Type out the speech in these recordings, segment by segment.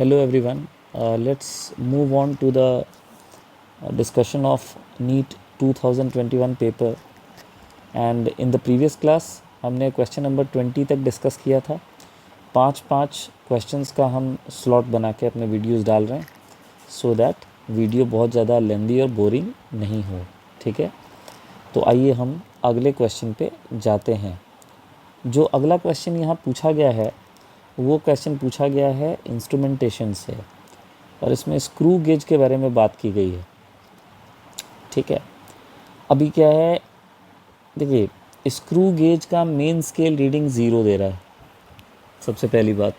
Hello everyone. Let's move on to the discussion of NEET 2021 paper. And in the previous class हमने question number 20 तक discuss किया था। 5 questions का हम slot बना के अपने वीडियोस डाल रहे हैं सो दैट वीडियो बहुत ज़्यादा लेंदी और बोरिंग नहीं हो। ठीक है, तो आइए हम अगले क्वेश्चन पे जाते हैं। जो अगला क्वेश्चन यहाँ पूछा गया है वो क्वेश्चन पूछा गया है इंस्ट्रूमेंटेशन से, और इसमें स्क्रू गेज के बारे में बात की गई है। ठीक है, अभी क्या है, देखिए स्क्रू गेज का मेन स्केल रीडिंग 0 दे रहा है सबसे पहली बात,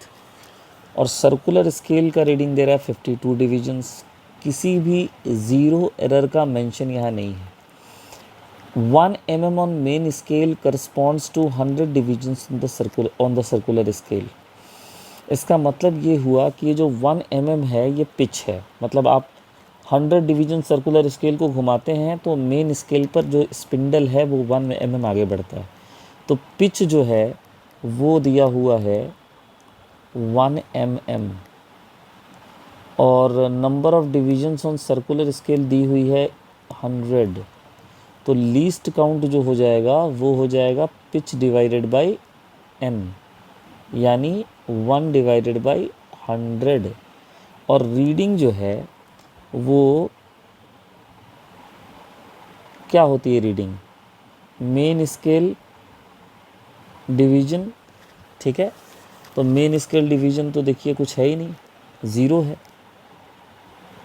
और सर्कुलर स्केल का रीडिंग दे रहा है 52 डिविजन्स। किसी भी ज़ीरो एरर का मेंशन यहाँ नहीं है। 1 mm on main scale corresponds to 100 divisions on the circular scale. इसका मतलब ये हुआ कि ये जो 1 mm है ये पिच है, मतलब आप 100 डिवीजन सर्कुलर स्केल को घुमाते हैं तो मेन स्केल पर जो स्पिंडल है वो 1 mm आगे बढ़ता है। तो पिच जो है वो दिया हुआ है 1 mm, और number of divisions on circular scale दी हुई है 100। तो लीस्ट काउंट जो हो जाएगा वो हो जाएगा पिच डिवाइडेड बाय n, यानी 1 डिवाइडेड बाई 100। और रीडिंग जो है वो क्या होती है, रीडिंग मेन स्केल डिवीज़न। ठीक है, तो मेन स्केल डिवीज़न तो देखिए कुछ है ही नहीं, 0 है,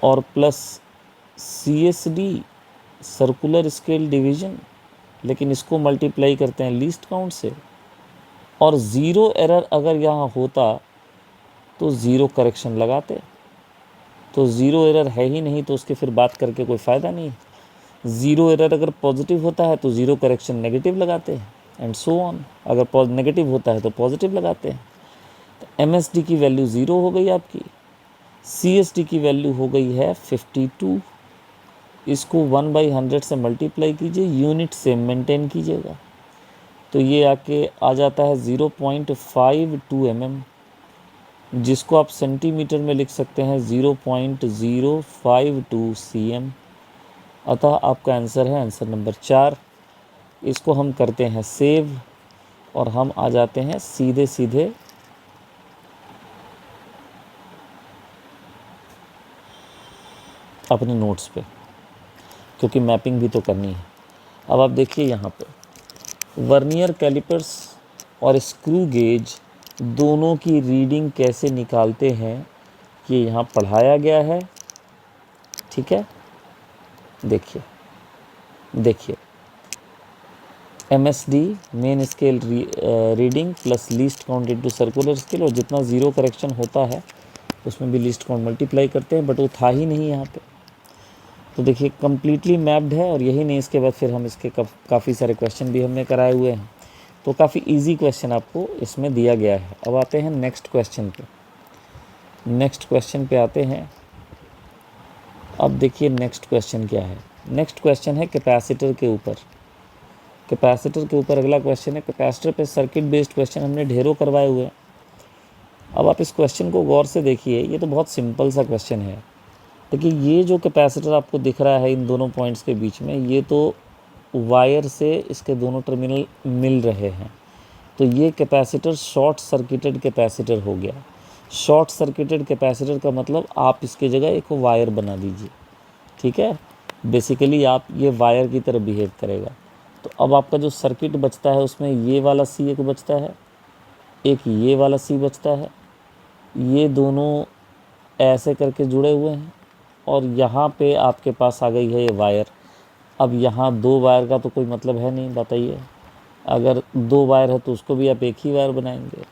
और plus CSD circular scale division, लेकिन इसको मल्टीप्लाई करते हैं लीस्ट काउंट से। और ज़ीरो एरर अगर यहाँ होता तो ज़ीरो करेक्शन लगाते, तो ज़ीरो एरर है ही नहीं तो उसके फिर बात करके कोई फ़ायदा नहीं। ज़ीरो एरर अगर पॉजिटिव होता है तो ज़ीरो करेक्शन नेगेटिव लगाते हैं, एंड सो ऑन। अगर नेगेटिव होता है तो पॉजिटिव लगाते हैं। तो MSD की वैल्यू 0 हो गई आपकी, CSD की वैल्यू हो गई है 52। इसको 1/100 से मल्टीप्लाई कीजिए, यूनिट से मेंटेन कीजिएगा, तो ये आके आ जाता है 0.52 mm, जिसको आप सेंटीमीटर में लिख सकते हैं 0.052 cm। अतः आपका आंसर है आंसर नंबर 4। इसको हम करते हैं सेव, और हम आ जाते हैं सीधे सीधे अपने नोट्स पे, क्योंकि मैपिंग भी तो करनी है। अब आप देखिए यहाँ पे वर्नियर कैलिपर्स और स्क्रू गेज दोनों की रीडिंग कैसे निकालते हैं ये यहाँ पढ़ाया गया है। ठीक है, देखिए MSD main scale reading plus least count into circular scale, और जितना ज़ीरो करेक्शन होता है उसमें भी लीस्ट काउंट मल्टीप्लाई करते हैं, बट वो था ही नहीं यहाँ पे। तो देखिए कम्प्लीटली मैप्ड है, और यही नहीं, इसके बाद फिर हम इसके काफ़ी सारे क्वेश्चन भी हमने कराए हुए हैं, तो काफ़ी इजी क्वेश्चन आपको इसमें दिया गया है। अब आते हैं नेक्स्ट क्वेश्चन पे। नेक्स्ट क्वेश्चन पे आते हैं। अब देखिए नेक्स्ट क्वेश्चन क्या है। नेक्स्ट क्वेश्चन है कैपेसिटर के ऊपर। कैपेसिटर के ऊपर अगला क्वेश्चन है। कैपेसिटर पे सर्किट बेस्ड क्वेश्चन हमने ढेरों करवाए हुए हैं। अब आप इस क्वेश्चन को गौर से देखिए, ये तो बहुत सिंपल सा क्वेश्चन है। देखिए ये जो कैपेसिटर आपको दिख रहा है इन दोनों पॉइंट्स के बीच में, ये तो वायर से इसके दोनों टर्मिनल मिल रहे हैं, तो ये कैपेसिटर शॉर्ट सर्किटेड कैपेसिटर हो गया। शॉर्ट सर्किटेड कैपेसिटर का मतलब आप इसकी जगह एक वायर बना दीजिए। ठीक है, बेसिकली आप ये वायर की तरह बिहेव करेगा। तो अब आपका जो सर्किट बचता है उसमें ये वाला C एक बचता है, एक ये वाला C बचता है, ये दोनों ऐसे करके जुड़े हुए हैं, और यहाँ पे आपके पास आ गई है ये वायर। अब यहाँ 2 वायर का तो कोई मतलब है नहीं, बताइए। अगर 2 वायर है तो उसको भी आप एक ही वायर बनाएंगे,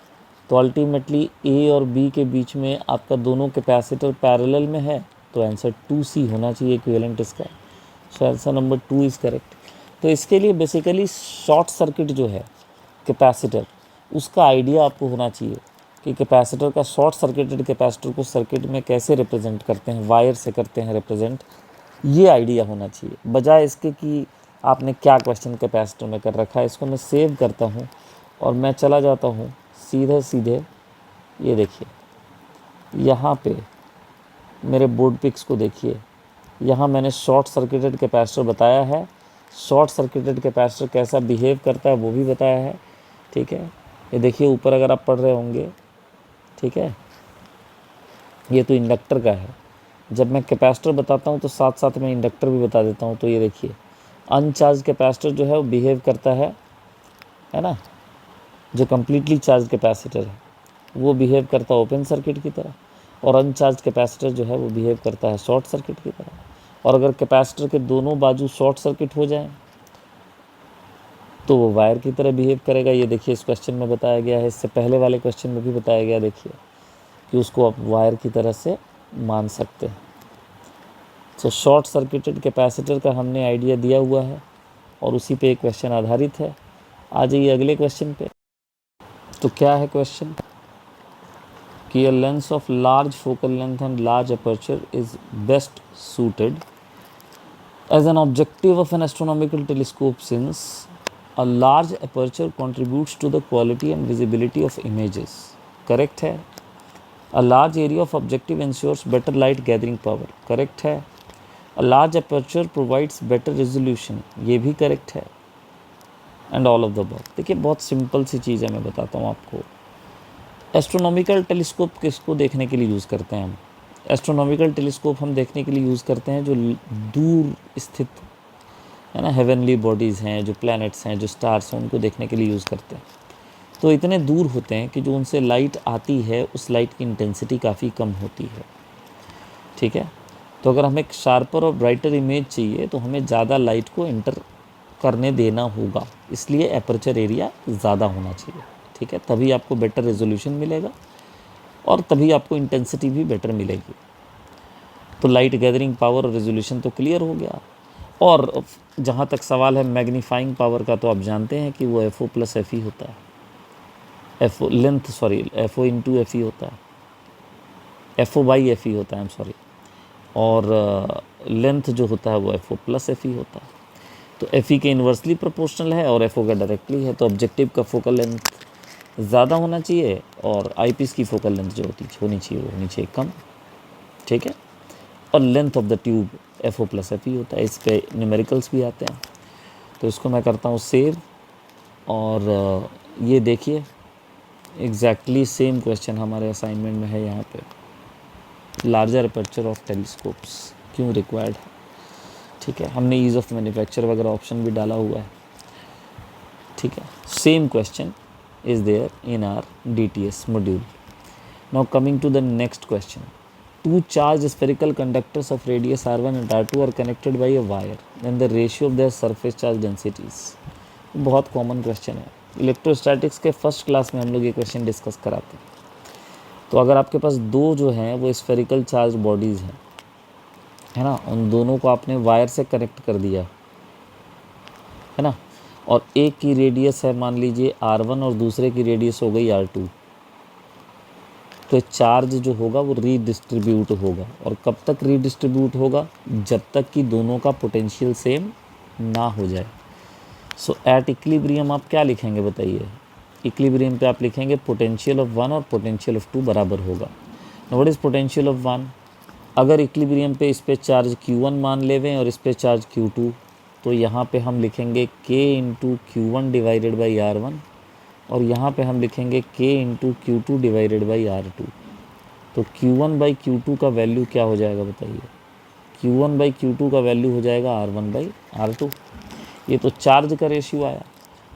तो अल्टीमेटली A और B के बीच में आपका दोनों कैपेसिटर पैरेलल में है, तो आंसर 2C होना चाहिए इक्विवेलेंट इसका। So answer number 2 is correct. तो इसके लिए बेसिकली शॉर्ट सर्किट जो है कैपेसिटर, उसका आइडिया आपको होना चाहिए कि कैपेसिटर का शॉर्ट सर्किटेड कैपेसिटर को सर्किट में कैसे रिप्रेजेंट करते हैं, वायर से करते हैं रिप्रेजेंट, ये आइडिया होना चाहिए, बजाय इसके कि आपने क्या क्वेश्चन कैपेसिटर में कर रखा है। इसको मैं सेव करता हूँ और मैं चला जाता हूँ सीधे सीधे, ये देखिए यहाँ पे मेरे बोर्ड पिक्स को देखिए, यहाँ मैंने शॉर्ट सर्किटेड कैपेसिटर बताया है, शॉर्ट सर्किटेड कैपेसिटर कैसा बिहेव करता है वो भी बताया है, ठीक है। ये देखिए ऊपर अगर आप पढ़ रहे होंगे, ठीक है, ये तो इंडक्टर का है। जब मैं कैपेसिटर बताता हूँ तो साथ साथ में इंडक्टर भी बता देता हूँ। तो ये देखिए अनचार्ज कैपेसिटर जो है वो बिहेव करता है ना, जो कम्प्लीटली चार्ज कैपेसिटर है वो बिहेव करता है ओपन सर्किट की तरह, और अनचार्ज कैपेसिटर जो है वो बिहेव करता है शॉर्ट सर्किट की तरह। और अगर कैपेसिटर के दोनों बाजू शॉर्ट सर्किट हो जाएं तो वो वायर की तरह बिहेव करेगा। ये देखिए इस क्वेश्चन में बताया गया है, इससे पहले वाले क्वेश्चन में भी बताया गया, देखिए कि उसको आप वायर की तरह से मान सकते हैं। तो शॉर्ट सर्किटेड कैपेसिटर का हमने आइडिया दिया हुआ है और उसी पे एक क्वेश्चन आधारित है। आ जाइए अगले क्वेश्चन पे। तो क्या है क्वेश्चन कि a lens of large focal length and large aperture is best suited as an objective of an astronomical telescope since a large aperture contributes to the quality and visibility of images. Correct है। A large area of objective ensures better light gathering power. Correct है। A large aperture provides better resolution. ये भी correct है। And all of the above. देखिए बहुत simple सी चीज़ है, मैं बताता हूँ आपको। एस्ट्रोनॉमिकल टेलीस्कोप किसको देखने के लिए यूज़ करते हैं हम? एस्ट्रोनॉमिकल टेलीस्कोप हम देखने के लिए यूज़ करते हैं जो दूर स्थित है ना हेवनली बॉडीज़ हैं, जो प्लैनेट्स हैं, जो स्टार्स हैं, उनको देखने के लिए यूज़ करते हैं। तो इतने दूर होते हैं कि जो उनसे लाइट आती है उस लाइट की इंटेंसिटी काफ़ी कम होती है, ठीक है। तो अगर हमें एक शार्पर और ब्राइटर इमेज चाहिए तो हमें ज़्यादा लाइट को इंटर करने देना होगा, इसलिए एपर्चर एरिया ज़्यादा होना चाहिए, ठीक है। तभी आपको बेटर रेजोल्यूशन मिलेगा और तभी आपको इंटेंसिटी भी बेटर मिलेगी। तो लाइट गैदरिंग पावर और रेजोल्यूशन तो क्लियर हो गया। और जहाँ तक सवाल है मैग्नीफाइंग पावर का, तो आप जानते हैं कि वो FO प्लस FE होता है, FO length sorry FO into FE होता है, FO बाई FE होता है, सॉरी। और लेंथ जो होता है वो FO प्लस FE होता है। तो FE के इन्वर्सली प्रोपोर्शनल है और FO का डायरेक्टली है। तो ऑब्जेक्टिव का फोकल लेंथ ज़्यादा होना चाहिए और आईपीस की फोकल लेंथ जो होनी चाहिए वो होनी चाहिए कम, ठीक है। और length of the tube FO plus FE होता है। इस पे न्यूमेरिकल्स भी आते हैं। तो इसको मैं करता हूँ सेव, और ये देखिए एग्जैक्टली सेम क्वेश्चन हमारे असाइनमेंट में है। यहाँ पे लार्जर अपर्चर ऑफ टेलीस्कोप्स क्यों रिक्वायर्ड है, ठीक है। हमने ईज़ ऑफ मैन्युफैक्चर वगैरह ऑप्शन भी डाला हुआ है, ठीक है। Same question is there in our DTS module. Now coming to the next question. Two charged spherical conductors of radius R1 and R2 are connected by a wire. Then the ratio of their surface charge densities. बहुत common question है। Electrostatics के first class में हम लोग ये question discuss कराते हैं। तो अगर आपके पास दो जो हैं वो स्फेरिकल चार्ज बॉडीज़ हैं, है ना, उन दोनों को आपने वायर से कनेक्ट कर दिया, है ना, और एक की रेडियस है मान लीजिए R1 और दूसरे की रेडियस हो गई R2, तो चार्ज जो होगा वो रीडिस्ट्रीब्यूट होगा। और कब तक रीडिस्ट्रीब्यूट होगा? जब तक कि दोनों का पोटेंशियल सेम ना हो जाए। सो एट इक्विलिब्रियम आप क्या लिखेंगे बताइए? इक्विलिब्रियम पे आप लिखेंगे पोटेंशियल ऑफ 1 और पोटेंशियल ऑफ 2 बराबर होगा। What is potential of 1? अगर इक्विलिब्रियम पे इस पे चार्ज Q1 मान लेवें और इस पे चार्ज Q2, तो यहाँ पे हम लिखेंगे K into Q1 divided by R1 और यहाँ पे हम लिखेंगे K into Q2 divided by R2। तो Q1 बाई Q2 का वैल्यू क्या हो जाएगा बताइए? Q1 बाई Q2 का वैल्यू हो जाएगा R1 बाई R2। ये तो चार्ज का रेशियो आया।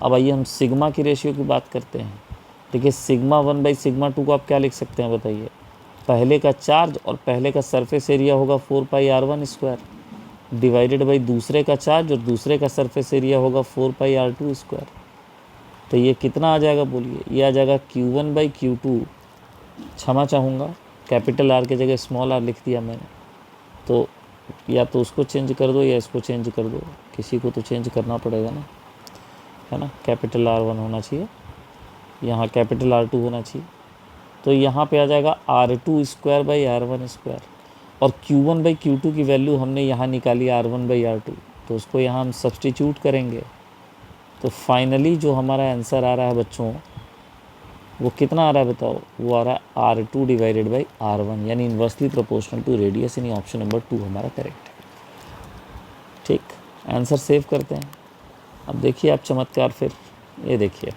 अब आइए हम सिग्मा की रेशियो की बात करते हैं। देखिए सिग्मा 1 बाई सिग्मा 2 को आप क्या लिख सकते हैं बताइए? पहले का चार्ज और पहले का सरफेस एरिया होगा 4 पाई R1 स्क्वायर डिवाइडेड बाई दूसरे का चार्ज और दूसरे का सरफेस एरिया होगा 4 पाई R2 स्क्वायर। तो ये कितना आ जाएगा बोलिए? ये आ जाएगा Q1 बाई Q2, क्षमा चाहूँगा कैपिटल R की जगह स्मॉल r लिख दिया मैंने, तो या तो उसको चेंज कर दो या इसको चेंज कर दो, किसी को तो चेंज करना पड़ेगा ना, है ना। कैपिटल R1 होना चाहिए, यहाँ कैपिटल R2 होना चाहिए। तो यहाँ पे आ जाएगा R2 square by R1 square, और Q1 बाई Q2 की वैल्यू हमने यहाँ निकाली R1 बाई R2, तो उसको यहाँ हम सब्सटीट्यूट करेंगे। तो फाइनली जो हमारा आंसर आ रहा है बच्चों वो कितना आ रहा है बताओ, वो आ रहा है R2 डिवाइडेड बाई R1, यानी इन्वर्सली प्रोपोर्शनल टू रेडियस, यानी ऑप्शन नंबर 2 हमारा करेक्ट है। ठीक, आंसर सेव करते हैं। अब देखिए आप चमत्कार, फिर ये देखिए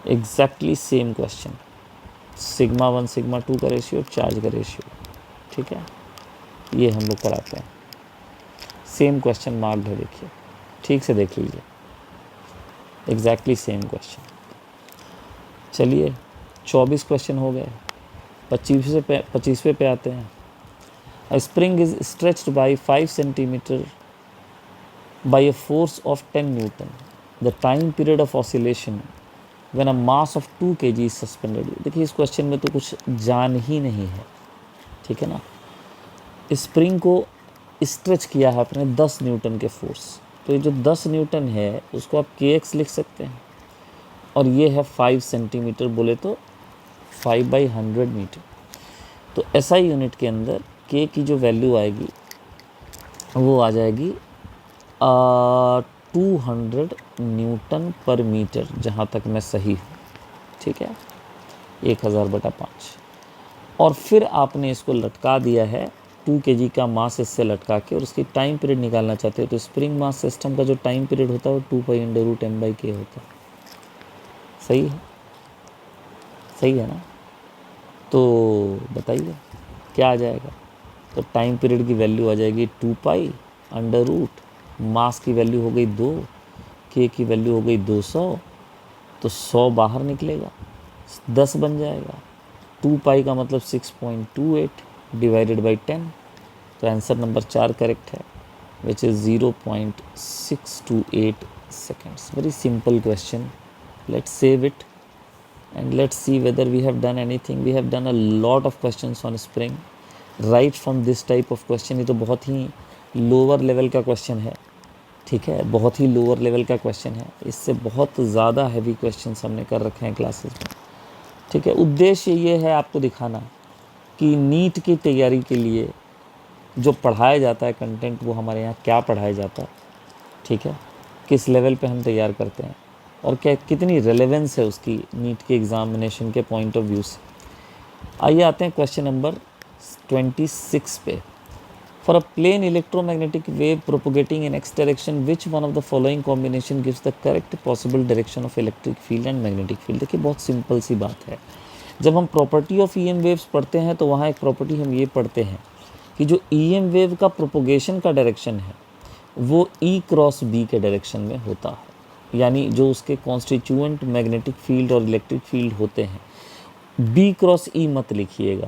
exactly same question, sigma 1 sigma 2 का रेशियो, चार्ज का रेशियो, ठीक है, ये हम लोग कराते हैं। सेम क्वेश्चन मार्क्ड है, देखिए ठीक से देख लीजिए, एग्जैक्टली सेम क्वेश्चन। चलिए 24 क्वेश्चन हो गए, 25वें पे आते हैं। A spring is stretched by 5 centimetre by a force of 10 newton, the time period of oscillation when a mass of 2 kg is suspended. देखिए इस क्वेश्चन में तो कुछ जान ही नहीं है, ठीक है ना। स्प्रिंग को स्ट्रेच किया है आपने 10 न्यूटन के फोर्स, तो ये जो 10 न्यूटन है उसको आप kx लिख सकते हैं, और ये है 5 सेंटीमीटर, बोले तो 5/100 मीटर। तो SI यूनिट के अंदर k की जो वैल्यू आएगी वो आ जाएगी 200 न्यूटन पर मीटर, जहाँ तक मैं सही हूँ, ठीक है, 1000/5। और फिर आपने इसको लटका दिया है 2 kg का मास इससे लटका के, और उसकी टाइम पीरियड निकालना चाहते हो, तो स्प्रिंग मास सिस्टम का जो टाइम पीरियड होता है वो 2π/m/k होता है। सही है, सही है ना। तो बताइए क्या आ जाएगा, तो टाइम पीरियड की वैल्यू आ जाएगी 2π/, मास की वैल्यू हो गई 2, k की वैल्यू हो गई 200, तो 100 बाहर निकलेगा, 10 बन जाएगा। 2π का मतलब 6.28 डिवाइडेड बाई 10, तो आंसर नंबर 4 करेक्ट है, which is 0.628 seconds। Very simple question, let's save it and let's see whether we have done anything. We have done a lot of questions on spring right from this type of question। ये तो बहुत ही lower level का question है, ठीक है, बहुत ही lower level का question है, इससे बहुत ज़्यादा हैवी क्वेश्चंस हमने कर रखे हैं क्लासेस में, ठीक है। उद्देश्य ये है आपको दिखाना कि नीट की तैयारी के लिए जो पढ़ाया जाता है कंटेंट, वो हमारे यहाँ क्या पढ़ाया जाता है, ठीक है, किस लेवल पे हम तैयार करते हैं, और क्या कितनी रेलेवेंस है उसकी नीट के एग्जामिनेशन के पॉइंट ऑफ व्यू से। आइए आते हैं क्वेश्चन नंबर 26 पे। For a plane electromagnetic wave propagating in x direction, which one of the following combination gives the correct possible direction of electric field and magnetic field. देखिए बहुत simple सी बात है, जब हम प्रॉपर्टी ऑफ EM वेव्स पढ़ते हैं तो वहाँ एक प्रॉपर्टी हम ये पढ़ते हैं कि जो EM वेव का प्रोपोगेशन का डायरेक्शन है वो E क्रॉस B के डायरेक्शन में होता है, यानी जो उसके कॉन्स्टिट्यूएंट मैग्नेटिक फील्ड और इलेक्ट्रिक फील्ड होते हैं, B क्रॉस E मत लिखिएगा,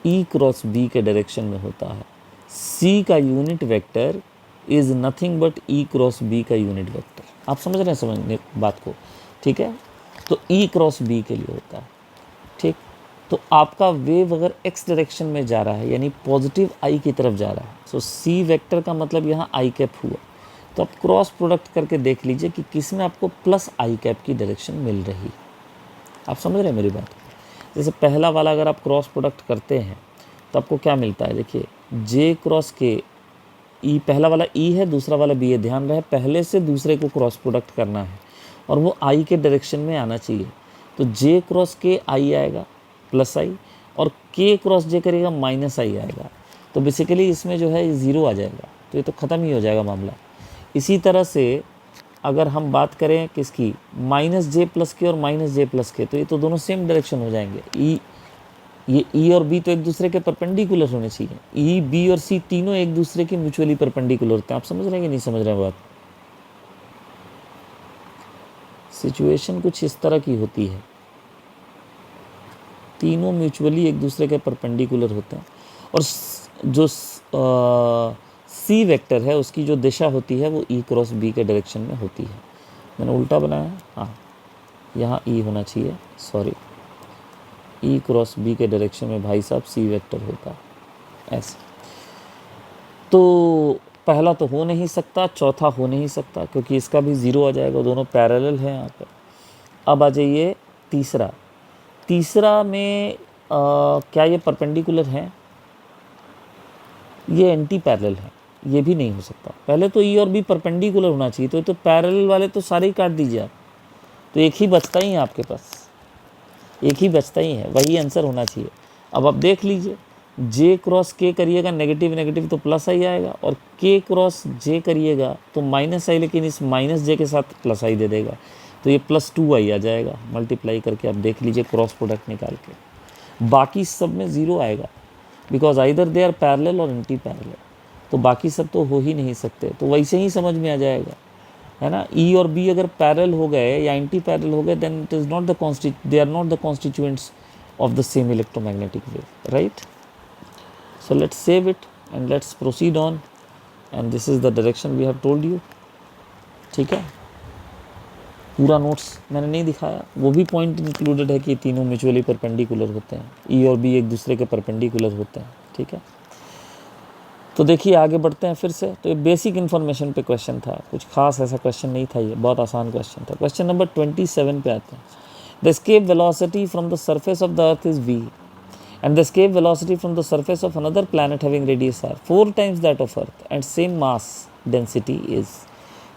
E क्रॉस B के डायरेक्शन में होता है। C का unit vector is nothing but E cross B का यूनिट वेक्टर। आप समझ रहे हैं, समझने बात को, ठीक है। तो E क्रॉस B के लिए होता है, ठीक। तो आपका वेव अगर x डायरेक्शन में जा रहा है, यानी पॉजिटिव I की तरफ जा रहा है, तो C वेक्टर का मतलब यहाँ I कैप हुआ, तो आप क्रॉस प्रोडक्ट करके देख लीजिए कि किस में आपको प्लस I कैप की डायरेक्शन मिल रही। आप समझ रहे हैं मेरी बात। जैसे पहला वाला अगर आप क्रॉस प्रोडक्ट करते हैं तो आपको क्या मिलता है, देखिए J क्रॉस K, E पहला वाला E है, दूसरा वाला B है, ध्यान रहे पहले से दूसरे को क्रॉस प्रोडक्ट करना है और वो I के डायरेक्शन में आना चाहिए। तो J क्रॉस K I आएगा प्लस I, और K क्रॉस J करेगा माइनस I आएगा। तो बेसिकली इसमें जो है 0 आ जाएगा, तो ये तो ख़त्म ही हो जाएगा मामला। इसी तरह से अगर हम बात करें किसकी, -J+K और -J+K, तो ये तो दोनों सेम डायरेक्शन हो जाएंगे। ये E और B तो एक दूसरे के परपेंडिकुलर होने चाहिए, E, B और C तीनों एक दूसरे के म्यूचुअली परपेंडिकुलर होते हैं। आप समझ रहे हैं कि नहीं समझ रहे हैं बात। सिचुएशन कुछ इस तरह की होती है, तीनों म्यूचुअली एक दूसरे के परपेंडिकुलर होते हैं, और जो C वेक्टर है उसकी जो दिशा होती है वो E क्रॉस B के डायरेक्शन में होती है। मैंने उल्टा बनाया, हाँ यहाँ E होना चाहिए, सॉरी, E क्रॉस B के डायरेक्शन में भाई साहब C वेक्टर होता है ऐसे। तो पहला तो हो नहीं सकता, चौथा हो नहीं सकता क्योंकि इसका भी 0 आ जाएगा, दोनों पैरेलल हैं यहाँ पर। अब आ जाइए तीसरा। तीसरा में क्या ये परपेंडिकुलर हैं, ये एंटी पैरेलल है, ये भी नहीं हो सकता। पहले तो E और B परपेंडिकुलर होना चाहिए, तो पैरेलल वाले तो सारे ही काट दीजिए आप, तो एक ही बचता ही है आपके पास। एक ही बचता ही है, वही आंसर होना चाहिए। अब आप देख लीजिए, जे क्रॉस के करिएगा नेगेटिव नेगेटिव तो प्लस आई आएगा, और के क्रॉस जे करिएगा तो माइनस आई, लेकिन इस माइनस जे के साथ प्लस आई दे देगा, तो ये +2 आई आ जाएगा। मल्टीप्लाई करके आप देख लीजिए क्रॉस प्रोडक्ट निकाल के, बाकी सब में 0 आएगा, because either they are parallel और एंटी पैरेलल, तो बाकी सब तो हो ही नहीं सकते। तो वैसे ही समझ में आ जाएगा, है ना। ई और बी अगर पैरेलल हो गए या एंटी पैरेलल हो गए, then it is not the they are not the constituents of the same electromagnetic wave, right? So let's save it and let's proceed on, and this is the direction we have told you, ठीक है। पूरा notes मैंने नहीं दिखाया, वो भी point included है कि तीनों म्यूचुअली परपेंडिकुलर होते हैं, ई और बी एक दूसरे के परपेंडिकुलर होते हैं, ठीक है। तो देखिए आगे बढ़ते हैं फिर से। तो ये बेसिक इन्फॉर्मेशन पे क्वेश्चन था, कुछ खास ऐसा क्वेश्चन नहीं था, ये बहुत आसान क्वेश्चन था। क्वेश्चन नंबर 27 पे आते हैं। The escape velocity from the surface of the earth is v, and the escape velocity from the surface of another planet having radius r 4 times that of earth and same mass density is,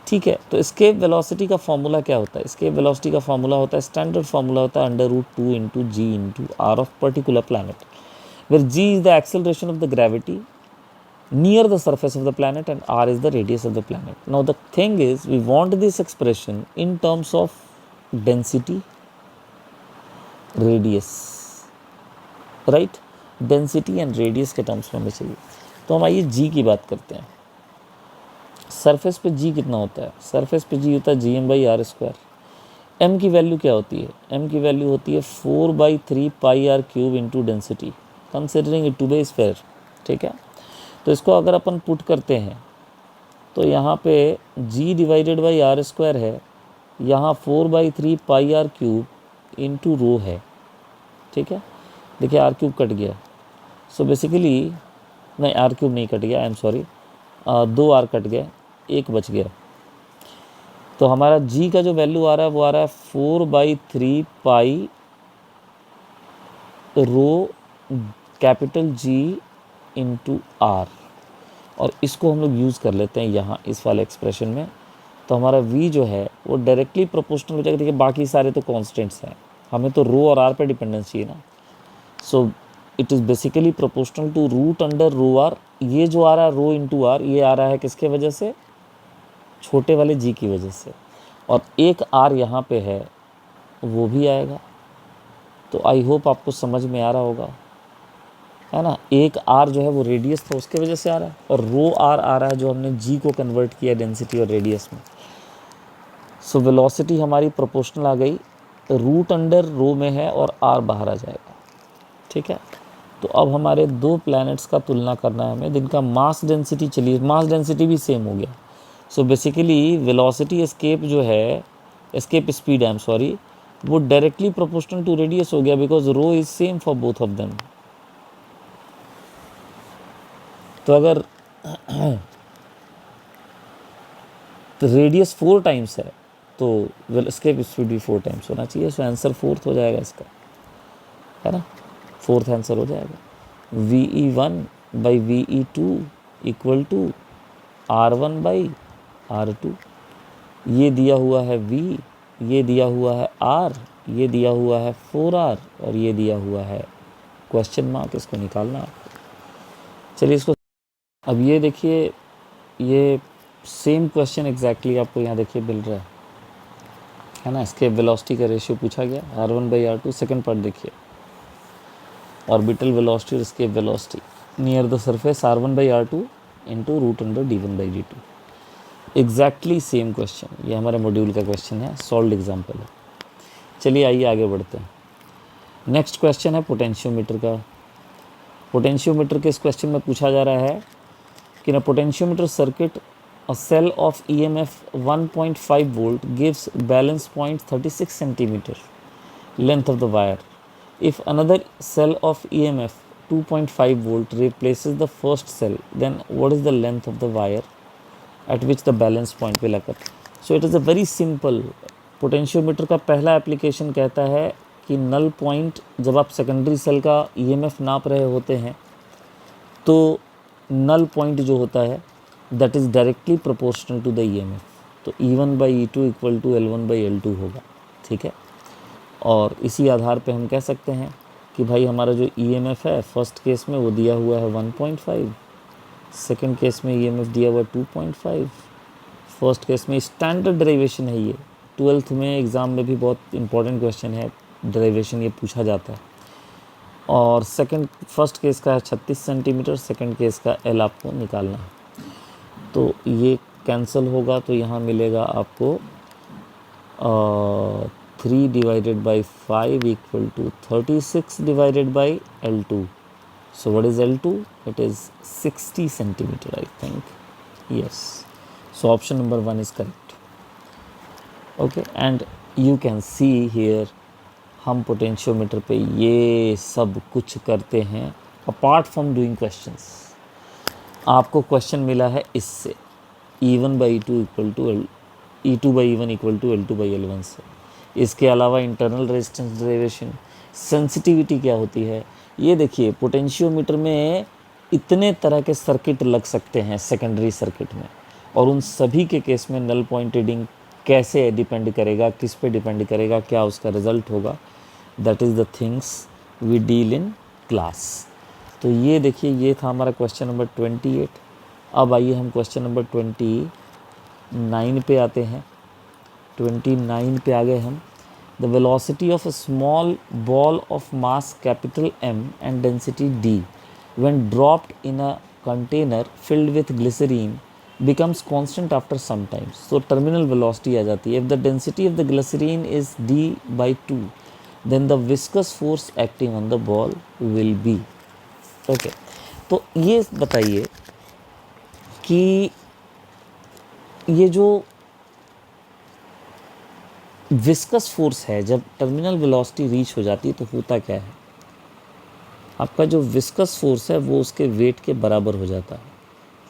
ठीक है। तो escape velocity का formula क्या होता है? escape velocity का formula होता है, स्टैंडर्ड फॉर्मूला होता है √2 into g into r of particular planet, where g is the acceleration of the gravity near the surface of the planet and r is the radius of the planet. Now the thing is, we want this expression in terms of density, radius, right, density and radius के terms में हमें चाहिए। तो हम आइए जी की बात करते हैं। सरफेस पे जी कितना होता है? सरफेस पे जी होता है gm/r²। एम की वैल्यू क्या होती है? एम की वैल्यू होती है 4/3 πr³ into density, considering it to be sphere, ठीक है। तो इसको अगर अपन पुट करते हैं तो यहाँ पे g/r² है, यहाँ 4/3 πr³ इंटू रो है, ठीक है। देखिए r³ कट गया, सो बेसिकली नहीं, r³ नहीं कट गया, आई एम सॉरी, 2 r कट गए, 1 बच गया। तो हमारा g का जो वैल्यू आ रहा है वो आ रहा है 4/3 पाई रो कैपिटल G इंटू r, और इसको हम लोग यूज़ कर लेते हैं यहाँ इस वाले एक्सप्रेशन में। तो हमारा v जो है वो डायरेक्टली प्रोपोर्शनल हो जाएगा। देखिए बाकी सारे तो कॉन्स्टेंट्स हैं, हमें तो रो और r पे डिपेंडेंस चाहिए ना। So it is basically proportional to √√r। ये जो आ रहा है रो इंटू r, ये आ रहा है किसके वजह से? छोटे वाले g की वजह से, और एक r यहाँ पे है वो भी आएगा। तो आई होप आपको समझ में आ रहा होगा, है ना। एक r जो है वो रेडियस था उसके वजह से आ रहा है, और रो r आ रहा है जो हमने g को कन्वर्ट किया डेंसिटी और रेडियस में। सो वेलोसिटी हमारी प्रोपोर्शनल आ गई, √रो में है और r बाहर आ जाएगा, ठीक है। तो अब हमारे 2 प्लैनेट्स का तुलना करना है हमें, जिनका मास डेंसिटी, चलिए मास डेंसिटी भी सेम हो गया। सो बेसिकली वेलोसिटी एस्केप जो है, escape speed I am sorry, वो डायरेक्टली प्रोपोर्शनल टू रेडियस हो गया, because rho is same for both of them. तो अगर रेडियस 4 टाइम्स है तो एस्केप स्पीड भी 4 टाइम्स होना चाहिए। सो आंसर 4th हो जाएगा इसका, है ना, 4th आंसर हो जाएगा। VE1/VE2 equal to R1/R2। ये दिया हुआ है V, ये दिया हुआ है R, ये दिया हुआ है 4R, और ये दिया हुआ है क्वेश्चन मार्क। इसको निकालना आपको। चलिए इसको, अब ये देखिए, ये सेम क्वेश्चन एग्जैक्टली आपको यहाँ देखिए मिल रहा है ना। इसके वेलोसिटी का रेशियो पूछा गया, R1/R2। सेकंड पार्ट देखिए, ऑर्बिटल वेलोसिटी और इसके velocity near the surface R1/R2 into √d1/d2। Exactly same question, ये हमारे मॉड्यूल का क्वेश्चन है, सॉल्व्ड एग्जाम्पल है। चलिए आइए आगे बढ़ते हैं। नेक्स्ट क्वेश्चन है पोटेंशियोमीटर का। पोटेंशियोमीटर के इस क्वेश्चन में पूछा जा रहा है कि ना potentiometer circuit, a cell of EMF 1.5 volt gives balance point 36 centimeter length of the wire. If another cell of EMF 2.5 volt replaces the first cell, then what is the length of the wire at which the balance point will occur? So it is a very simple, potentiometer का पहला application कहता है कि null point, जब आप secondary cell का EMF नाप रहे होते हैं तो नल पॉइंट जो होता है that is directly proportional to the EMF। तो E1/E2 इक्वल टू L1/L2 होगा, ठीक है। और इसी आधार पे हम कह सकते हैं कि भाई हमारा जो ईएमएफ है फर्स्ट केस में वो दिया हुआ है 1.5, सेकंड केस में ईएमएफ दिया हुआ है 2.5, फर्स्ट केस में स्टैंडर्ड डेरिवेशन है ये, 12th में एग्ज़ाम में भी बहुत इंपॉर्टेंट क्वेश्चन है, डेरिवेशन ये पूछा जाता है। और फर्स्ट केस का है 36 सेंटीमीटर, सेकंड केस का एल आपको निकालना है। तो ये कैंसिल होगा तो यहाँ मिलेगा आपको 3 divided by 5 equal to 36 divided by L2. So what is L2? It is 60 centimeter, I think. Yes. So option number 1 is correct. Okay, and you can see here हम पोटेंशियोमीटर पे ये सब कुछ करते हैं अपार्ट फ्रॉम डूइंग क्वेश्चंस। आपको question मिला है इससे E1 by E2 equal to E2 by E1 equal to L2 by L1 से। इसके अलावा इंटरनल रेजिस्टेंस डेरिवेशन, सेंसिटिविटी क्या होती है, ये देखिए पोटेंशियोमीटर में इतने तरह के सर्किट लग सकते हैं सेकेंडरी सर्किट में, और उन सभी के केस में नल पॉइंट रीडिंग कैसे डिपेंड करेगा, किस पे डिपेंड करेगा, क्या उसका रिजल्ट होगा, that is the things we deal in class. तो ये देखिए ये था हमारा क्वेश्चन नंबर 28। अब आइए हम क्वेश्चन नंबर 29 पे आते हैं। 29 पे आ गए हम। The velocity of a small ball of mass capital M and density D when dropped in a container filled with glycerine becomes constant after some time. So terminal velocity आ जाती है। If the density of the glycerine is D by 2, then the viscous force acting on the ball will be. Okay. तो ये बताइए कि ये जो viscous force है जब टर्मिनल वेलोसिटी रीच हो जाती है तो होता क्या है, आपका जो विस्कस फोर्स है वो उसके वेट के बराबर हो जाता है,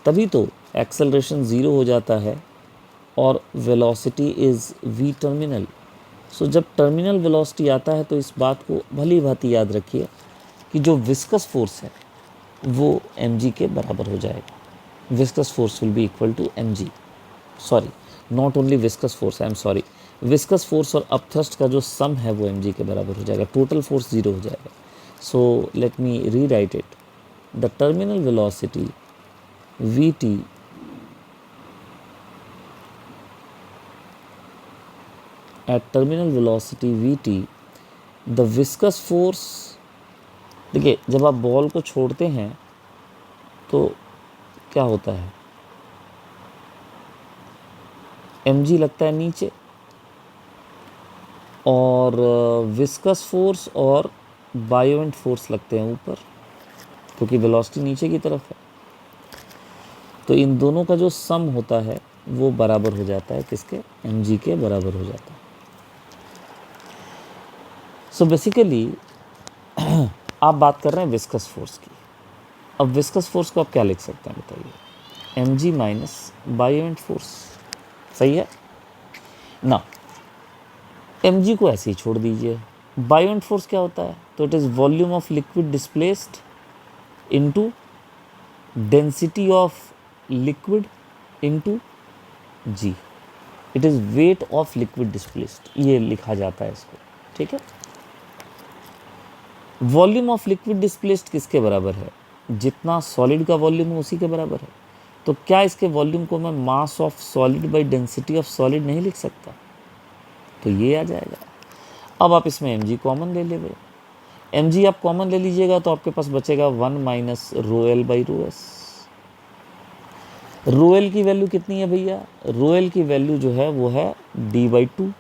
तभी तो एक्सेलरेशन ज़ीरो हो जाता है और वेलोसिटी इज़ v टर्मिनल। सो जब टर्मिनल वेलोसिटी आता है तो इस बात को भली भांति याद रखिए कि जो विस्कस फोर्स है वो mg के बराबर हो जाएगा। Viscous force will be equal to mg, sorry not only viscous force, I am sorry, viscous force और अपथ्रस्ट का जो सम है वो mg के बराबर हो जाएगा, टोटल फोर्स ज़ीरो हो जाएगा। सो लेट मी री right it, the terminal velocity vt at terminal velocity vt, the viscous force, देखिए जब आप बॉल को छोड़ते हैं तो क्या होता है, mg लगता है नीचे और विस्कस फोर्स और बायोवेंट फोर्स लगते हैं ऊपर, क्योंकि वेलोसिटी नीचे की तरफ है। तो इन दोनों का जो सम होता है वो बराबर हो जाता है किसके, mg के बराबर हो जाता है। सो बेसिकली आप बात कर रहे हैं विस्कस फोर्स की। अब विस्कस फोर्स को आप क्या लिख सकते हैं बताइए, mg माइनस बायोवेंट फोर्स, सही है ना। mg को ऐसे ही छोड़ दीजिए। बायोवेंट फोर्स क्या होता है, तो it is volume of liquid displaced into density of liquid into g, it is weight of liquid displaced, ये लिखा जाता है इसको, ठीक है। वॉल्यूम ऑफ लिक्विड डिस्प्लेस्ड किसके बराबर है, जितना सॉलिड का वॉल्यूम है उसी के बराबर है। तो क्या इसके वॉल्यूम को मैं mass of solid by density of solid नहीं लिख सकता, तो ये आ जाएगा। अब आप इसमें mg कॉमन ले लेंगे, mg आप कॉमन ले लीजिएगा तो आपके पास बचेगा 1 minus rho L by rho S. Rho L की वैल्यू कितनी है भैया, रो एल की वैल्यू जो है वो है d बाई 2,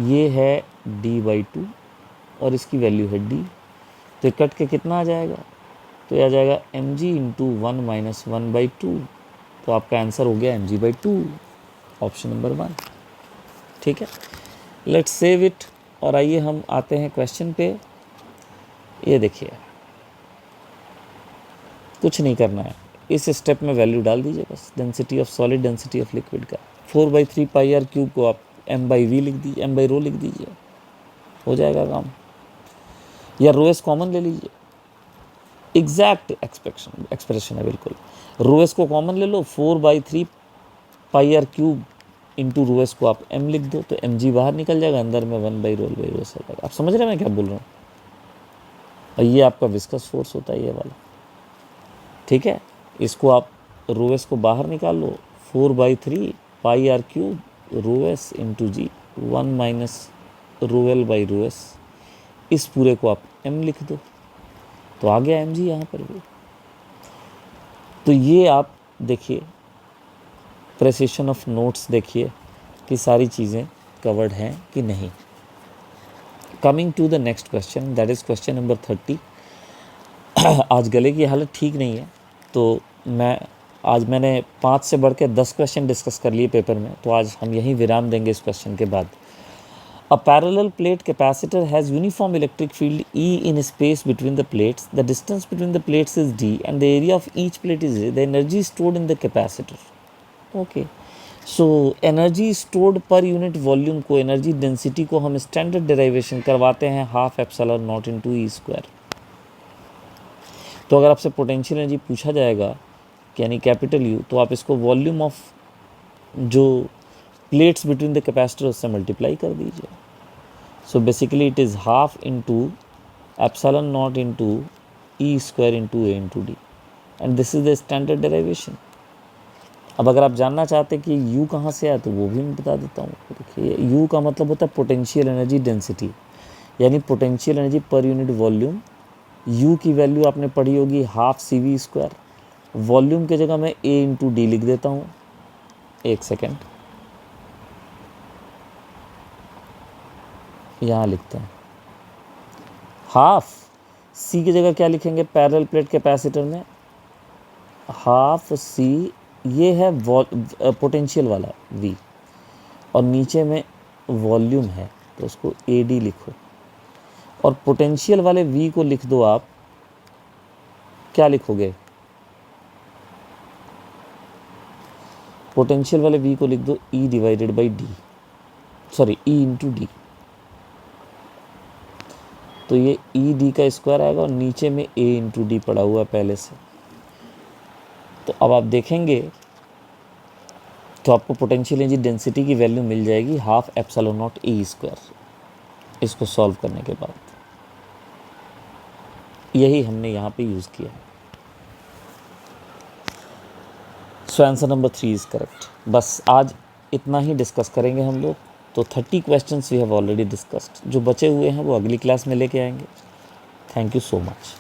ये है d बाई 2 और इसकी वैल्यू है d, तो कट के कितना आ जाएगा, तो ये आ जाएगा mg इंटू 1 माइनस 1 बाई 2, तो आपका आंसर हो गया mg बाई 2, ऑप्शन नंबर 1, ठीक है। लेट्स सेव इट और आइए हम आते हैं क्वेश्चन पे। ये देखिए कुछ नहीं करना है, इस स्टेप में वैल्यू डाल दीजिए बस, density of solid density of liquid का 4/3 पाई आर क्यूब को आप m बाई वी लिख दीजिए, m बाई रो लिख दीजिए, हो जाएगा काम। या रो एस कॉमन ले लीजिए, एग्जैक्ट एक्सप्रेशन है बिल्कुल। रो एस को कॉमन ले लो, 4/3 pi r cube into rho s को आप m लिख दो, तो mg बाहर निकल जाएगा, अंदर में 1/ρl/ρ से जाएगा। आप समझ रहे हैं मैं क्या बोल रहा हूँ? और ये आपका विस्कस फोर्स होता है, ये वाला, ठीक है। इसको आप रो एस को बाहर निकाल लो, 4/3 pi r cube rho s into g, 1 minus ρl/ρs। इस पूरे को आप m लिख दो, तो आ गया mg यहाँ पर भी। तो ये आप देखिए, प्रेसिशन ऑफ नोट्स देखिए कि सारी चीज़ें कवर्ड हैं कि नहीं। Coming to the next question, that is question number 30। आज गले की हालत ठीक नहीं है, तो मैंने 5 से बढ़ के 10 क्वेश्चन डिस्कस कर लिए पेपर में, तो आज हम यहीं विराम देंगे इस क्वेश्चन के बाद। A parallel plate capacitor has uniform electric field E in space between the plates. The distance between the plates is D and the area of each plate is A. The energy stored in the capacitor. Okay. So energy stored per unit volume को, energy density को हम standard derivation करवाते हैं 1/2 epsilon naught into E square। तो अगर आपसे potential energy पूछा जाएगा यानी कैपिटल U, तो आप इसको वॉल्यूम ऑफ जो प्लेट्स बिटवीन द कैपेसिटर उससे मल्टीप्लाई कर दीजिए। So basically it is 1/2 into epsilon not into E square into A into D, and this is the standard derivation. अब अगर आप जानना चाहते हैं कि यू कहाँ से आया, तो वो भी मैं बता देता हूँ। देखिए, यू का मतलब होता है पोटेंशियल एनर्जी डेंसिटी, यानी potential energy per unit volume. You की वैल्यू आपने पढ़ी होगी 1/2 CV स्क्वायर। वॉल्यूम की जगह मैं ए इंटू डी लिख देता हूँ। एक सेकेंड, यहाँ लिखते हैं 1/2 C की जगह क्या लिखेंगे पैरेलल प्लेट कैपेसिटर में, 1/2 C, ये है पोटेंशियल वाला V, और नीचे में वॉल्यूम है, तो उसको AD लिखो। और पोटेंशियल वाले V को लिख दो आप, क्या लिखोगे, पोटेंशियल वाले V को लिख दो E divided by D, sorry E into D. तो ये ई डी का स्क्वायर आएगा, और नीचे में ए इंटू डी पड़ा हुआ है पहले से। तो अब आप देखेंगे तो आपको पोटेंशियल एनर्जी डेंसिटी की वैल्यू मिल जाएगी 1/2 एप्सिलॉन नॉट ई स्क्वायर। इसको सॉल्व करने के बाद यही हमने यहाँ पे यूज़ किया है। So answer number 3 is correct. बस आज इतना ही डिस्कस करेंगे हम लोग। तो 30 questions we have already discussed. जो बचे हुए हैं वो अगली क्लास में लेके आएंगे। Thank you so much.